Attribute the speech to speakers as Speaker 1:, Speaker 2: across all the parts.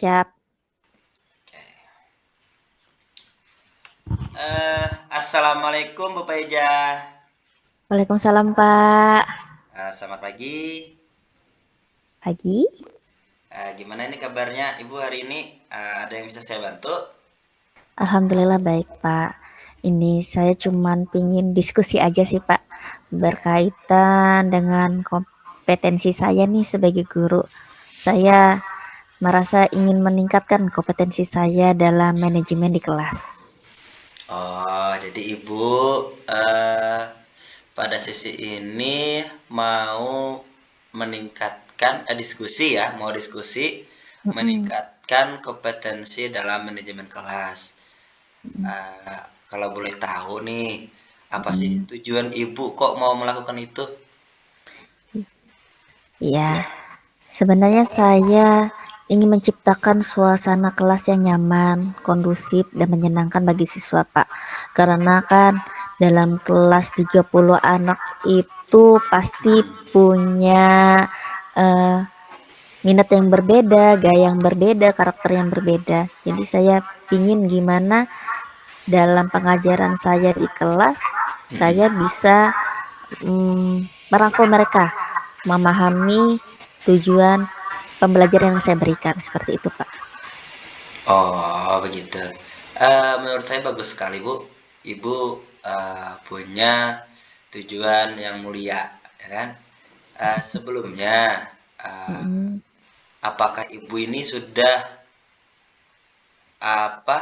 Speaker 1: Siap.
Speaker 2: Assalamualaikum Bapak Ija.
Speaker 1: Waalaikumsalam, Pak.
Speaker 2: Selamat pagi.
Speaker 1: Pagi.
Speaker 2: Gimana ini kabarnya Ibu hari ini? Ada yang bisa saya bantu?
Speaker 1: Alhamdulillah baik, Pak. Ini saya cuman pingin diskusi aja sih, Pak.
Speaker 2: Ya.
Speaker 1: Berkaitan dengan kompetensi saya nih sebagai guru. Saya merasa ingin meningkatkan kompetensi saya dalam manajemen di kelas.
Speaker 2: Oh, jadi Ibu eh, pada sesi ini mau meningkatkan diskusi ya, mau diskusi
Speaker 1: Mm-mm.
Speaker 2: meningkatkan kompetensi dalam manajemen kelas. Eh, Kalau boleh tahu nih, apa sih
Speaker 1: Mm-mm.
Speaker 2: tujuan Ibu kok mau melakukan itu?
Speaker 1: Iya, sebenarnya saya ingin menciptakan suasana kelas yang nyaman, kondusif, dan menyenangkan bagi siswa, Pak. Karena kan dalam kelas 30 anak itu pasti punya eh, minat yang berbeda, gaya yang berbeda, karakter yang berbeda. Jadi saya pingin gimana dalam pengajaran saya di kelas,
Speaker 2: Mm-mm.
Speaker 1: saya bisa merangkul mereka, memahami tujuan pembelajaran yang saya berikan, seperti itu, Pak.
Speaker 2: Oh, begitu. Menurut saya bagus sekali, Bu. Ibu punya tujuan yang mulia, ya kan? Sebelumnya, eh,
Speaker 1: Mm-mm.
Speaker 2: apakah Ibu ini sudah apa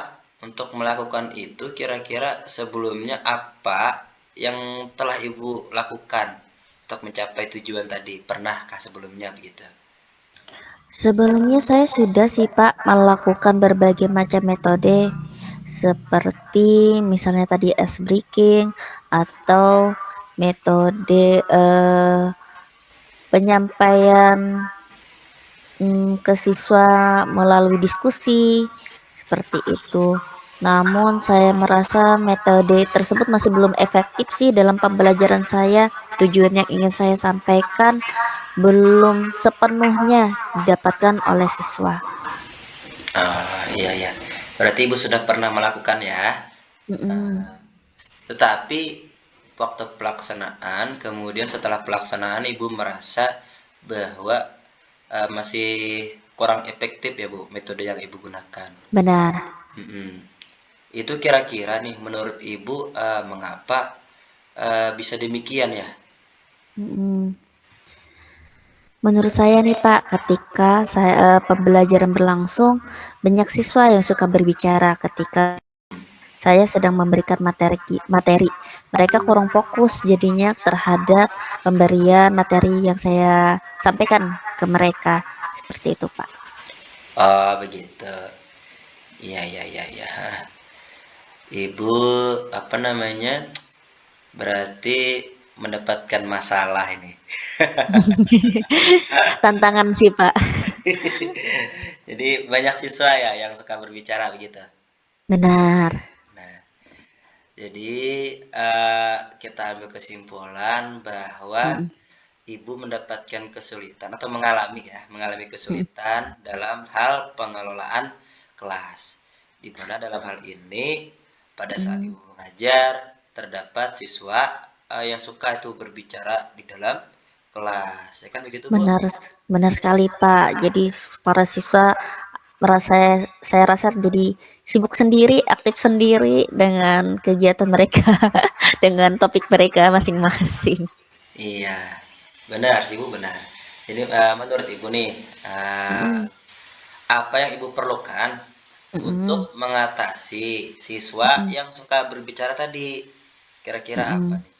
Speaker 2: untuk melakukan itu? Kira-kira sebelumnya apa yang telah Ibu lakukan untuk mencapai tujuan tadi? Pernahkah sebelumnya begitu?
Speaker 1: Sebelumnya saya sudah sih, Pak, melakukan berbagai macam metode seperti misalnya tadi ice breaking atau metode penyampaian ke siswa melalui diskusi seperti itu. Namun saya merasa metode tersebut masih belum efektif sih dalam pembelajaran saya. Tujuan yang ingin saya sampaikan belum sepenuhnya didapatkan oleh siswa.
Speaker 2: Iya, iya. Berarti Ibu sudah pernah melakukan ya?
Speaker 1: Mm-mm.
Speaker 2: Tetapi waktu pelaksanaan, kemudian setelah pelaksanaan Ibu merasa bahwa masih kurang efektif ya Bu, metode yang Ibu gunakan.
Speaker 1: Benar.
Speaker 2: Mm-mm. Itu kira-kira nih menurut Ibu mengapa bisa demikian ya?
Speaker 1: Mm-mm. Menurut saya nih Pak, ketika saya pembelajaran berlangsung, banyak siswa yang suka berbicara ketika saya sedang memberikan materi. Mereka kurang fokus jadinya terhadap pemberian materi yang saya sampaikan ke mereka. Seperti itu, Pak.
Speaker 2: Oh, begitu. Iya, iya, iya, iya. Ibu apa namanya? Berarti mendapatkan masalah ini.
Speaker 1: Tantangan sih, Pak.
Speaker 2: Jadi banyak siswa ya yang suka berbicara begitu.
Speaker 1: Benar.
Speaker 2: Nah, jadi kita ambil kesimpulan bahwa
Speaker 1: Mm-mm.
Speaker 2: ibu mendapatkan kesulitan atau mengalami
Speaker 1: Mm-mm.
Speaker 2: kesulitan dalam hal pengelolaan kelas. Di mana dalam hal ini pada saat
Speaker 1: Mm.
Speaker 2: ibu mengajar terdapat siswa yang suka itu berbicara di dalam kelas. Ya kan begitu, Bu?
Speaker 1: Benar, benar sekali, Pak. Jadi para siswa merasa saya rasa jadi sibuk sendiri, aktif sendiri dengan kegiatan mereka, dengan topik mereka masing-masing.
Speaker 2: Iya, benar sih Bu, benar. Jadi menurut Ibu nih, eh,
Speaker 1: Mm-mm.
Speaker 2: apa yang Ibu perlukan untuk
Speaker 1: Mm-mm.
Speaker 2: mengatasi siswa
Speaker 1: Mm-mm.
Speaker 2: yang suka berbicara tadi? Kira-kira apa
Speaker 1: Mm-mm.
Speaker 2: nih?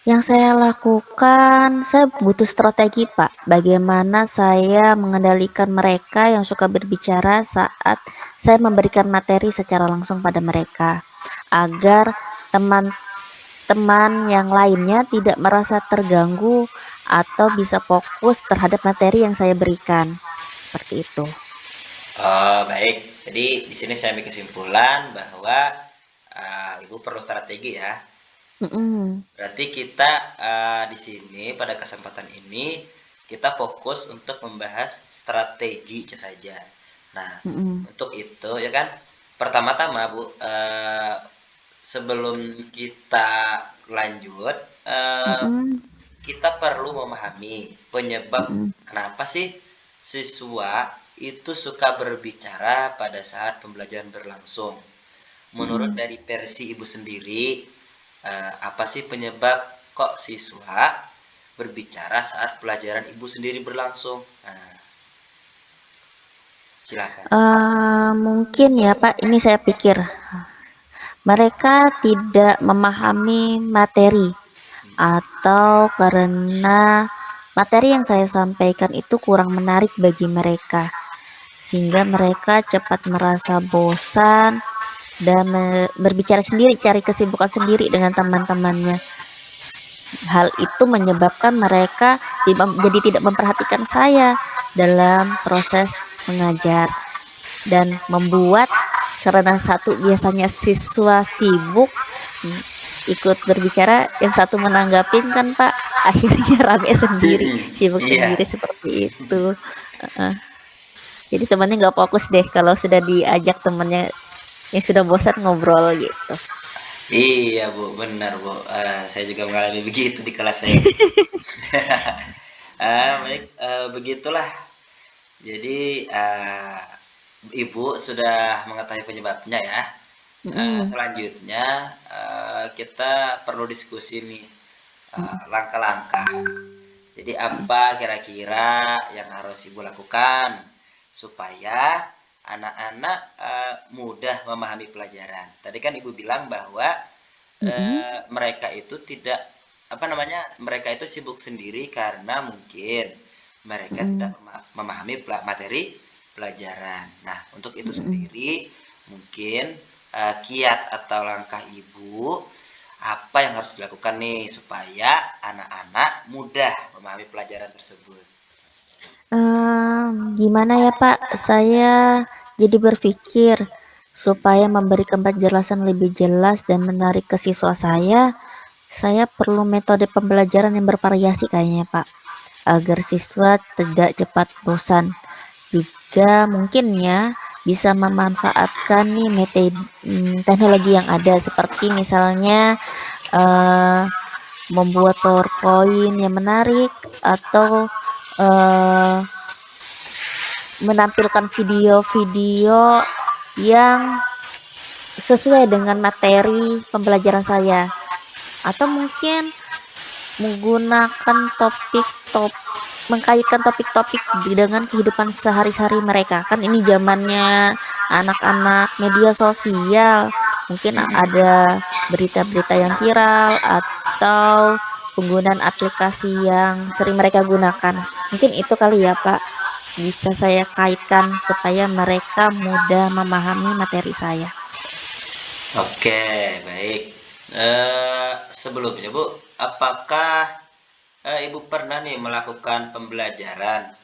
Speaker 1: Yang saya lakukan, saya butuh strategi, Pak. Bagaimana saya mengendalikan mereka yang suka berbicara saat saya memberikan materi secara langsung pada mereka, agar teman-teman yang lainnya tidak merasa terganggu atau bisa fokus terhadap materi yang saya berikan. Seperti itu.
Speaker 2: Oh, baik. Jadi di sini saya ambil kesimpulan bahwa Ibu perlu strategi ya.
Speaker 1: Mm-mm.
Speaker 2: Berarti kita di sini pada kesempatan ini kita fokus untuk membahas strategi saja. Nah,
Speaker 1: Mm-mm.
Speaker 2: untuk itu ya kan, pertama-tama Bu, sebelum kita lanjut,
Speaker 1: Mm-mm.
Speaker 2: kita perlu memahami penyebab
Speaker 1: Mm-mm.
Speaker 2: kenapa sih siswa itu suka berbicara pada saat pembelajaran berlangsung. Menurut
Speaker 1: Mm-mm.
Speaker 2: dari versi Ibu sendiri, apa sih penyebab kok siswa berbicara saat pelajaran Ibu sendiri berlangsung? Nah, silakan.
Speaker 1: Mungkin ya Pak, ini saya pikir mereka tidak memahami materi atau karena materi yang saya sampaikan itu kurang menarik bagi mereka, sehingga mereka cepat merasa bosan dan berbicara sendiri, cari kesibukan sendiri dengan teman-temannya. Hal itu menyebabkan mereka jadi tidak memperhatikan saya dalam proses mengajar dan membuat, karena satu biasanya siswa sibuk ikut berbicara, yang satu menanggapin kan Pak, akhirnya rame sendiri, sibuk
Speaker 2: Iya,
Speaker 1: sendiri seperti itu. Uh, jadi temannya nggak fokus deh kalau sudah diajak temennya yang sudah bosan ngobrol gitu.
Speaker 2: iya Bu, benar Bu. Saya juga mengalami begitu di kelas saya Bu. Baik, begitulah. Jadi, Ibu sudah mengetahui penyebabnya ya.
Speaker 1: Mm-mm.
Speaker 2: Selanjutnya, kita perlu diskusi nih, langkah-langkah. Jadi apa kira-kira yang harus Ibu lakukan supaya anak-anak, mudah memahami pelajaran? Tadi kan Ibu bilang bahwa,
Speaker 1: Mm-mm.
Speaker 2: mereka itu tidak, apa namanya, mereka itu sibuk sendiri karena mungkin mereka tidak
Speaker 1: Mm-mm.
Speaker 2: memahami materi pelajaran. Nah, untuk itu
Speaker 1: Mm-mm.
Speaker 2: sendiri mungkin, kiat atau langkah Ibu, apa yang harus dilakukan nih supaya anak-anak mudah memahami pelajaran tersebut?
Speaker 1: Gimana ya Pak? Saya jadi berpikir supaya memberikan penjelasan lebih jelas dan menarik ke siswa saya perlu metode pembelajaran yang bervariasi kayaknya Pak, agar siswa tidak cepat bosan. Juga mungkin ya bisa memanfaatkan nih teknologi yang ada, seperti misalnya eh, membuat PowerPoint yang menarik, atau eh, menampilkan video-video yang sesuai dengan materi pembelajaran saya, atau mungkin menggunakan mengkaitkan topik-topik dengan kehidupan sehari-hari mereka. Kan ini zamannya anak-anak media sosial, mungkin
Speaker 2: Mm-mm.
Speaker 1: ada berita-berita yang viral atau penggunaan aplikasi yang sering mereka gunakan. Mungkin itu kali ya Pak, bisa saya kaitkan supaya mereka mudah memahami materi saya.
Speaker 2: Oke, baik. Sebelumnya Bu, apakah Ibu pernah nih melakukan pembelajaran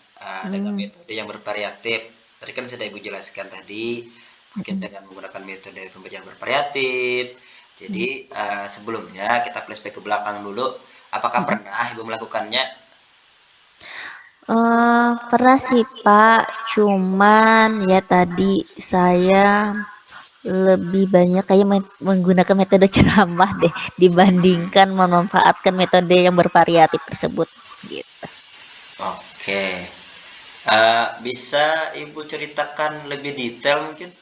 Speaker 2: dengan
Speaker 1: Hmm,
Speaker 2: metode yang bervariatif? Tadi kan sudah Ibu jelaskan tadi, mungkin
Speaker 1: mm,
Speaker 2: dengan menggunakan metode pembelajaran bervariatif. Jadi
Speaker 1: mm,
Speaker 2: sebelumnya kita flashback ke belakang dulu. Apakah
Speaker 1: mm.
Speaker 2: pernah Ibu melakukannya?
Speaker 1: Pernah sih Pak, cuman ya tadi saya lebih banyak kayak menggunakan metode ceramah deh dibandingkan memanfaatkan metode yang bervariatif tersebut gitu.
Speaker 2: Oke. Bisa Ibu ceritakan lebih detail mungkin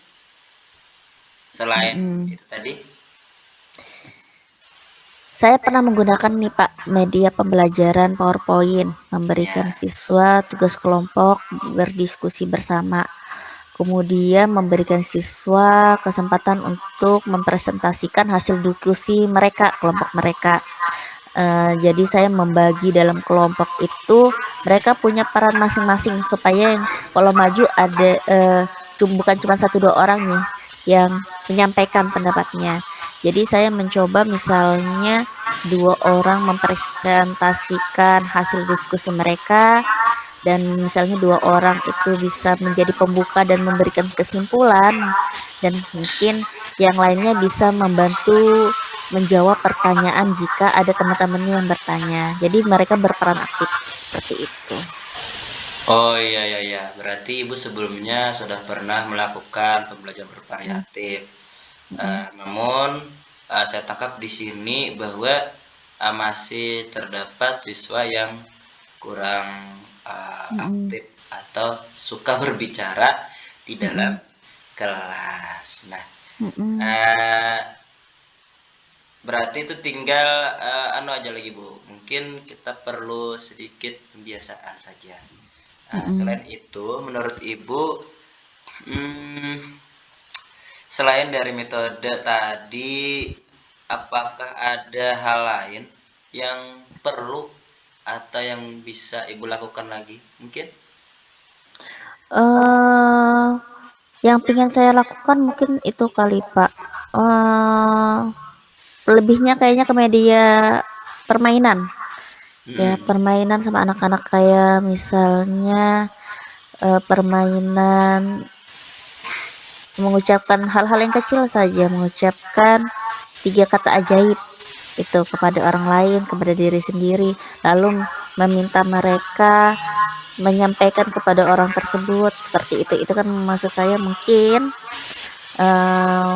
Speaker 2: selain
Speaker 1: Mm-mm.
Speaker 2: itu tadi?
Speaker 1: Saya pernah menggunakan nih Pak media pembelajaran PowerPoint, memberikan
Speaker 2: Ya.
Speaker 1: siswa tugas kelompok, berdiskusi bersama. Kemudian memberikan siswa kesempatan untuk mempresentasikan hasil diskusi mereka, kelompok mereka. Jadi saya membagi dalam kelompok itu, mereka punya peran masing-masing supaya yang kalau maju ada bukan cuma satu dua orang nih yang menyampaikan pendapatnya. Jadi saya mencoba misalnya dua orang mempresentasikan hasil diskusi mereka, dan misalnya dua orang itu bisa menjadi pembuka dan memberikan kesimpulan, dan mungkin yang lainnya bisa membantu menjawab pertanyaan jika ada teman-temannya yang bertanya. Jadi mereka berperan aktif. seperti itu.
Speaker 2: Oh, iya iya iya, berarti Ibu sebelumnya sudah pernah melakukan pembelajaran
Speaker 1: Mhm
Speaker 2: bervariatif.
Speaker 1: mhm
Speaker 2: Namun, saya tangkap di sini bahwa, masih terdapat siswa yang kurang,
Speaker 1: mhm
Speaker 2: aktif atau suka berbicara di dalam
Speaker 1: mhm
Speaker 2: kelas. Nah,
Speaker 1: mhm
Speaker 2: eee, berarti itu tinggal, anu aja lagi, Bu, mungkin kita perlu sedikit pembiasaan saja.
Speaker 1: mhm.
Speaker 2: Selain itu menurut Ibu, mmm, selain dari metode tadi, apakah ada hal lain yang perlu atau yang bisa Ibu lakukan lagi mungkin?
Speaker 1: Eee, yang pengen saya lakukan mungkin itu kali, Pak, eee, lebihnya kayaknya ke media permainan, ya
Speaker 2: Mhm.
Speaker 1: permainan sama anak-anak kayak misalnya, permainan mengucapkan hal-hal yang kecil saja, mengucapkan 3 kata ajaib itu kepada orang lain, kepada diri sendiri, lalu meminta mereka menyampaikan kepada orang tersebut, seperti itu. Itu kan maksud saya mungkin, eee,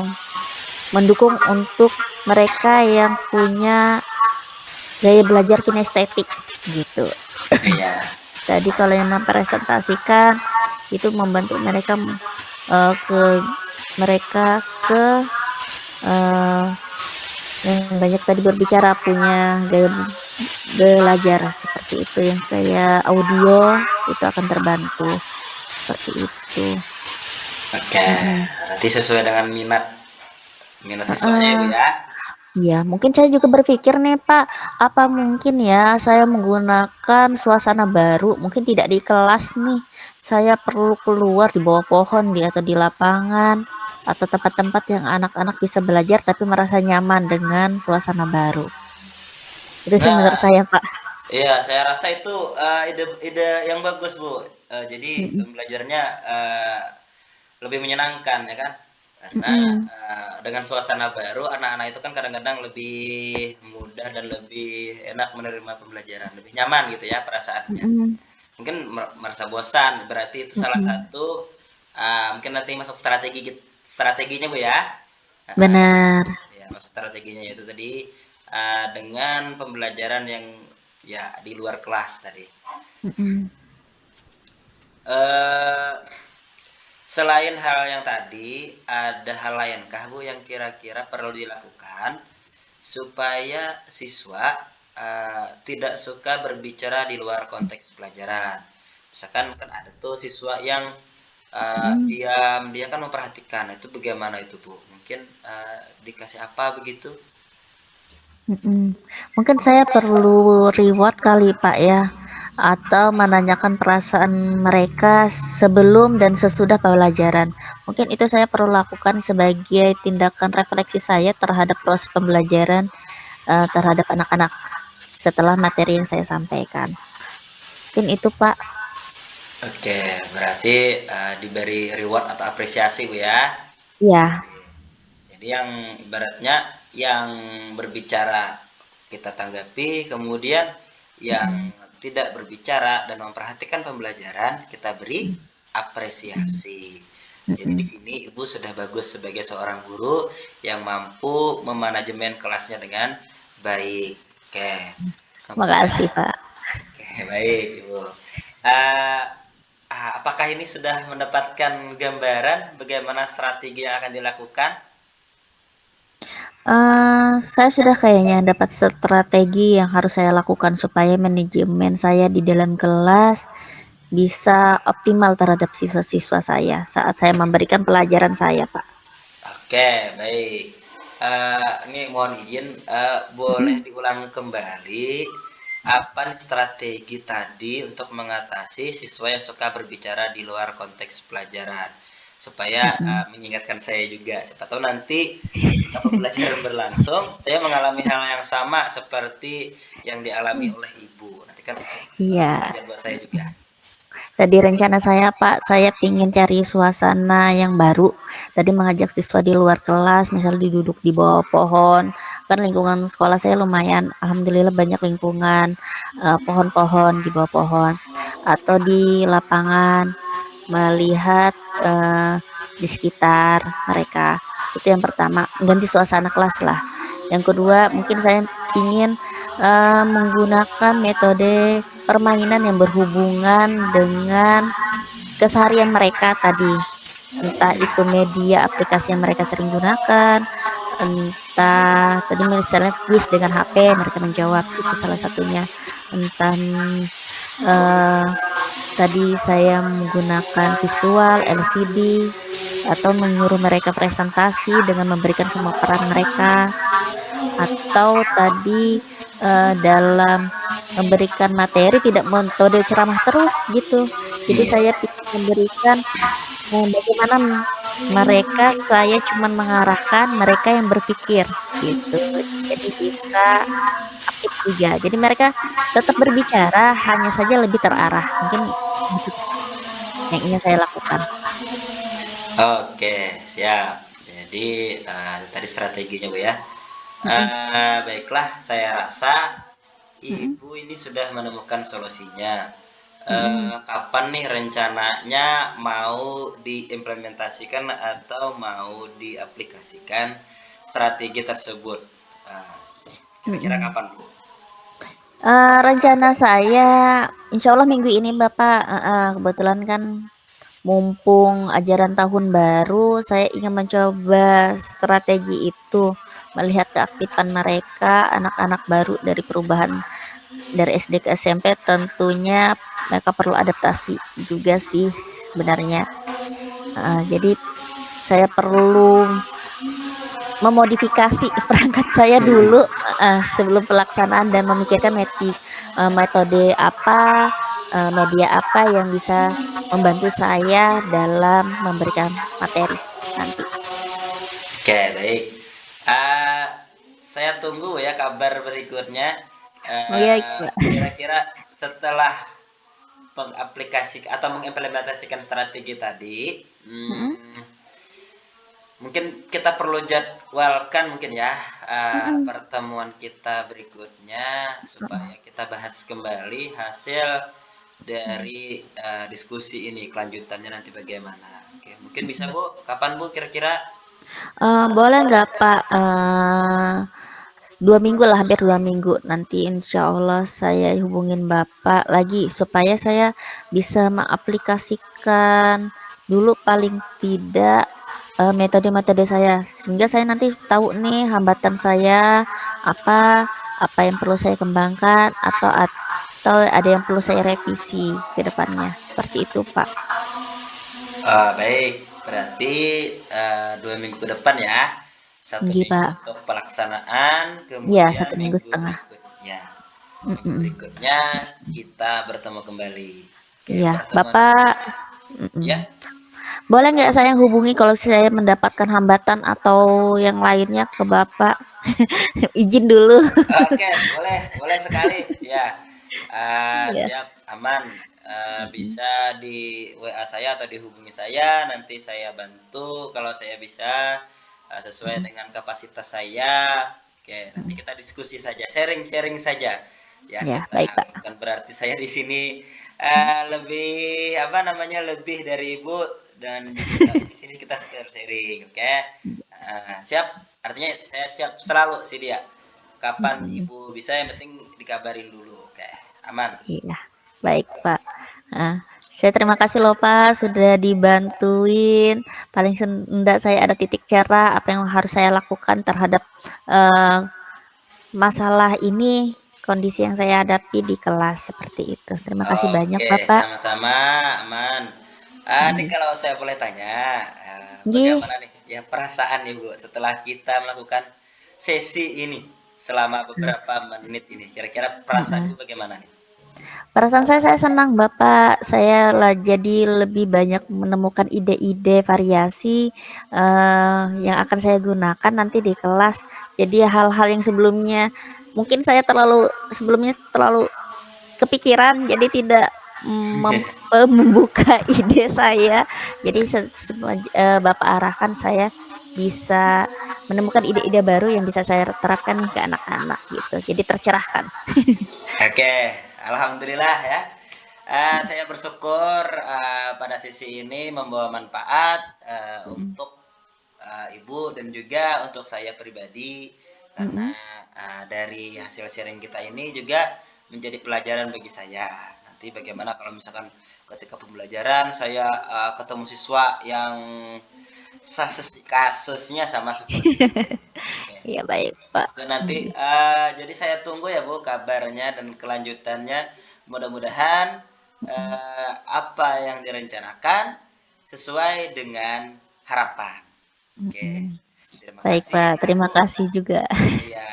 Speaker 1: mendukung untuk mereka yang punya gaya belajar kinestetik, gitu.
Speaker 2: Iya.
Speaker 1: Tadi kalau yang mempresentasikan, itu membantu mereka, ke mereka ke, eee, yang banyak tadi berbicara, punya gaya belajar seperti itu, yang kayak audio, itu akan terbantu, seperti itu.
Speaker 2: Oke,
Speaker 1: Mhm,
Speaker 2: berarti sesuai dengan minat minat siswanya ya, Bu,
Speaker 1: heeh.
Speaker 2: ya?
Speaker 1: Iya, mungkin saya juga berpikir nih, Pak, apa mungkin ya saya menggunakan suasana baru, mungkin tidak di kelas nih, saya perlu keluar di bawah pohon atau di lapangan, atau tempat-tempat yang anak-anak bisa belajar tapi merasa nyaman dengan suasana baru. Itu sih menurut
Speaker 2: Nah,
Speaker 1: saya, Pak.
Speaker 2: iya, saya rasa itu, ide ide yang bagus, Bu. Jadi
Speaker 1: Mhm
Speaker 2: pembelajarannya, lebih menyenangkan ya kan? Karena,
Speaker 1: mhm
Speaker 2: dengan suasana baru anak-anak itu kan kadang-kadang lebih mudah dan lebih enak menerima pembelajaran, lebih nyaman gitu ya perasaannya.
Speaker 1: mhm
Speaker 2: Mungkin merasa bosan, berarti itu salah
Speaker 1: mhm.
Speaker 2: satu, mungkin nanti masuk strateginya, Bu, ya? Heeh,
Speaker 1: Benar,
Speaker 2: ya masuk strateginya yaitu tadi, dengan pembelajaran yang ya di luar kelas tadi.
Speaker 1: mhm.
Speaker 2: Eee, Selain hal yang tadi, ada hal lainkah, Bu, yang kira-kira perlu dilakukan supaya siswa, tidak suka berbicara di luar konteks pelajaran? Misalkan kan ada tuh siswa yang,
Speaker 1: Mhm
Speaker 2: diam, dia kan memperhatikan, itu bagaimana itu, Bu? Mungkin, dikasih apa begitu?
Speaker 1: mhm. Mungkin saya perlu reward kali, Pak, ya, atau menanyakan perasaan mereka sebelum dan sesudah pembelajaran. Mungkin itu saya perlu lakukan sebagai tindakan refleksi saya terhadap proses pembelajaran, terhadap anak-anak setelah materi yang saya sampaikan. Mungkin itu, Pak.
Speaker 2: Oke, berarti, diberi reward atau apresiasi, Bu, ya?
Speaker 1: Iya,
Speaker 2: Jadi yang ibaratnya yang berbicara kita tanggapi, kemudian yang
Speaker 1: mhm
Speaker 2: tidak berbicara dan memperhatikan pembelajaran kita beri
Speaker 1: mhm
Speaker 2: apresiasi. Jadi di
Speaker 1: mhm.
Speaker 2: sini Ibu sudah bagus sebagai seorang guru yang mampu memanajemen kelasnya dengan baik. Oke. Kemudian
Speaker 1: Makasih, Pak.
Speaker 2: oke, baik Ibu. Eee, apakah ini sudah mendapatkan gambaran bagaimana strategi yang akan dilakukan?
Speaker 1: Saya sudah kayaknya dapat strategi yang harus saya lakukan supaya manajemen saya di dalam kelas bisa optimal terhadap siswa-siswa saya saat saya memberikan pelajaran saya, Pak.
Speaker 2: Oke, baik. Ini mohon izin, boleh
Speaker 1: Mhm
Speaker 2: diulang kembali apa nih strategi tadi untuk mengatasi siswa yang suka berbicara di luar konteks pelajaran? Supaya,
Speaker 1: mhm.
Speaker 2: mengingatkan saya juga, siapa tahu nanti ketika pembelajaran berlangsung, saya mengalami hal yang sama seperti yang dialami oleh Ibu. Nanti kan,
Speaker 1: Iya,
Speaker 2: pelajaran buat saya juga.
Speaker 1: tadi rencana saya, Pak, saya ingin cari suasana yang baru. Tadi mengajak siswa di luar kelas, misalnya duduk di bawah pohon, kan lingkungan sekolah saya lumayan, alhamdulillah banyak lingkungan, pohon-pohon, di bawah pohon, atau di lapangan melihat, di sekitar mereka. Itu yang pertama, ganti suasana kelas lah. Yang kedua, mungkin saya ingin, menggunakan metode permainan yang berhubungan dengan keseharian mereka tadi. Entah itu media aplikasi yang mereka sering gunakan, entah tadi misalnya kuis dengan HP mereka menjawab, itu salah satunya. Entah, eee, tadi saya menggunakan visual, LCD, atau menyuruh mereka presentasi dengan memberikan semua peran mereka, atau tadi, dalam memberikan materi tidak metode ceramah terus gitu. Jadi
Speaker 2: Iya.
Speaker 1: saya memberikan, bagaimana mereka saya cuman mengarahkan, mereka yang berpikir, gitu. Jadi bisa aktif juga. Jadi mereka tetap berbicara, hanya saja lebih terarah. Mungkin begitu yang ingin saya lakukan.
Speaker 2: Oke, siap. Jadi, tadi strateginya, Bu, ya.
Speaker 1: Mhm
Speaker 2: Baiklah, saya rasa
Speaker 1: mhm
Speaker 2: Ibu ini sudah menemukan solusinya.
Speaker 1: mhm.
Speaker 2: Kapan nih rencananya mau diimplementasikan atau mau diaplikasikan strategi tersebut? Eee, Kira-kira
Speaker 1: Mhm.
Speaker 2: kapan, Bu?
Speaker 1: Rencana saya insyaallah minggu ini Bapak, heeh, kebetulan kan mumpung ajaran tahun baru, saya ingin mencoba strategi itu, melihat keaktifan mereka, anak-anak baru dari perubahan dari SD ke SMP tentunya mereka perlu adaptasi juga sih sebenarnya, heeh. Jadi saya perlu memodifikasi perangkat saya dulu, heeh, sebelum pelaksanaan dan memikirkan metode apa, media apa yang bisa membantu saya dalam memberikan materi nanti.
Speaker 2: Oke, baik. Eee, saya tunggu ya kabar berikutnya.
Speaker 1: Oh ya, Mbak.
Speaker 2: Kira-kira setelah atau mengimplementasikan strategi tadi,
Speaker 1: Mhm
Speaker 2: mungkin kita perlu jadwalkan mungkin ya,
Speaker 1: mhm.
Speaker 2: pertemuan kita berikutnya supaya kita bahas kembali hasil
Speaker 1: Mhm.
Speaker 2: dari, diskusi ini, kelanjutannya nanti bagaimana. Oke, mungkin bisa Bu, kapan Bu kira-kira?
Speaker 1: Boleh nggak Pak, 2 minggu lah, hampir 2 minggu, nanti insya Allah saya hubungin Bapak lagi supaya saya bisa mengaplikasikan dulu paling tidak, metode-metode saya, sehingga saya nanti tahu nih hambatan saya apa, apa yang perlu saya kembangkan atau ada yang perlu saya revisi ke depannya, seperti itu Pak.
Speaker 2: Baik, berarti, 2 minggu ke depan ya. Satu
Speaker 1: Nggih
Speaker 2: minggu
Speaker 1: Pak.
Speaker 2: untuk pelaksanaan,
Speaker 1: Iya,
Speaker 2: kemudian
Speaker 1: 1 minggu setengah.
Speaker 2: minggu
Speaker 1: Mhm
Speaker 2: berikutnya kita bertemu kembali. Oke,
Speaker 1: iya,
Speaker 2: pertemuan
Speaker 1: Bapak mhm.
Speaker 2: ya?
Speaker 1: Boleh nggak saya hubungi kalau saya mendapatkan hambatan atau yang lainnya ke Bapak? Izin dulu.
Speaker 2: Oke, boleh boleh sekali, ya.
Speaker 1: Iya.
Speaker 2: Siap, aman.
Speaker 1: Mhm
Speaker 2: Bisa di WA saya atau dihubungi saya, nanti saya bantu kalau saya bisa, sesuai
Speaker 1: mhm
Speaker 2: dengan kapasitas saya. Oke, nanti
Speaker 1: mhm.
Speaker 2: kita diskusi saja, sharing-sharing saja. Ya,
Speaker 1: Iya,
Speaker 2: kita
Speaker 1: baik Pak.
Speaker 2: bukan berarti saya di sini,
Speaker 1: Mhm
Speaker 2: lebih, apa namanya, lebih dari Ibu dan juga di sini kita sekedar sharing, oke? Siap, artinya saya siap selalu sedia. Kapan
Speaker 1: mhm.
Speaker 2: Ibu bisa, yang penting dikabarin dulu. Oke, aman.
Speaker 1: Iya, baik Pak. Saya terima kasih loh Pak sudah dibantuin, paling enggak saya ada titik cerah apa yang harus saya lakukan terhadap, eee, masalah ini, kondisi yang saya hadapi di kelas, seperti itu. Terima kasih banyak
Speaker 2: Oke,
Speaker 1: Bapak.
Speaker 2: sama-sama, aman. Ini
Speaker 1: Nggih.
Speaker 2: kalau saya boleh tanya,
Speaker 1: Nggih.
Speaker 2: bagaimana nih ya perasaan Ibu setelah kita melakukan sesi ini selama beberapa menit ini? Kira-kira perasaan
Speaker 1: Heeh.
Speaker 2: Ibu bagaimana nih?
Speaker 1: Perasaan saya senang Bapak, saya jadi lebih banyak menemukan ide-ide variasi, yang akan saya gunakan nanti di kelas. Jadi hal-hal yang sebelumnya mungkin saya sebelumnya terlalu kepikiran, jadi tidak membuka ide saya. Jadi Bapak arahkan saya bisa menemukan ide-ide baru yang bisa saya terapkan nih ke anak-anak gitu. Jadi tercerahkan.
Speaker 2: Oke, alhamdulillah ya. Saya bersyukur pada sisi ini membawa manfaat
Speaker 1: Mhm,
Speaker 2: untuk ibu dan juga untuk saya pribadi karena
Speaker 1: mhm.
Speaker 2: dari hasil sharing kita ini juga menjadi pelajaran bagi saya. Nanti bagaimana kalau misalkan ketika pembelajaran saya ketemu siswa yang kasusnya sama seperti itu. Oke.
Speaker 1: Iya baik, Pak.
Speaker 2: Itu nanti
Speaker 1: Mhm.
Speaker 2: jadi saya tunggu ya Bu kabarnya dan kelanjutannya. Mudah-mudahan
Speaker 1: Mhm.
Speaker 2: apa yang direncanakan sesuai dengan harapan. Oke,
Speaker 1: Mhm.
Speaker 2: terima
Speaker 1: Baik,
Speaker 2: kasih
Speaker 1: Pak. Terima
Speaker 2: Ibu.
Speaker 1: kasih juga.
Speaker 2: Iya,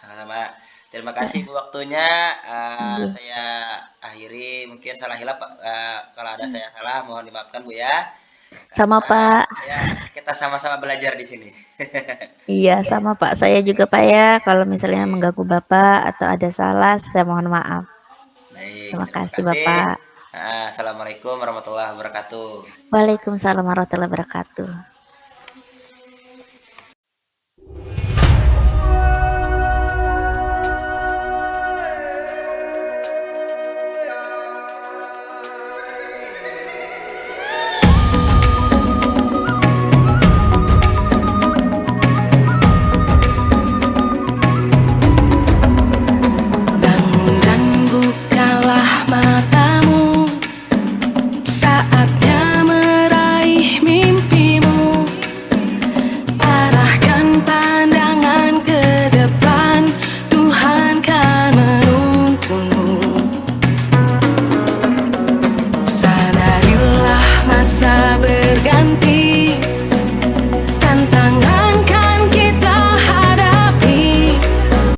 Speaker 2: sama-sama. Terima kasih Ibu waktunya.
Speaker 1: Iya.
Speaker 2: Saya akhiri mungkin salah hilap kalau ada saya salah mohon dimaafkan Bu ya.
Speaker 1: Sama,
Speaker 2: Karena
Speaker 1: Pak.
Speaker 2: ya kita sama-sama belajar di sini.
Speaker 1: Iya, sama, Pak. Saya juga, Pak, ya, kalau misalnya
Speaker 2: Oke.
Speaker 1: mengganggu Bapak atau ada salah, saya mohon maaf.
Speaker 2: Baik,
Speaker 1: Terima
Speaker 2: terima
Speaker 1: kasih,
Speaker 2: kasih.
Speaker 1: Bapak.
Speaker 2: Assalamualaikum warahmatullahi wabarakatuh.
Speaker 1: Waalaikumsalam warahmatullahi wabarakatuh.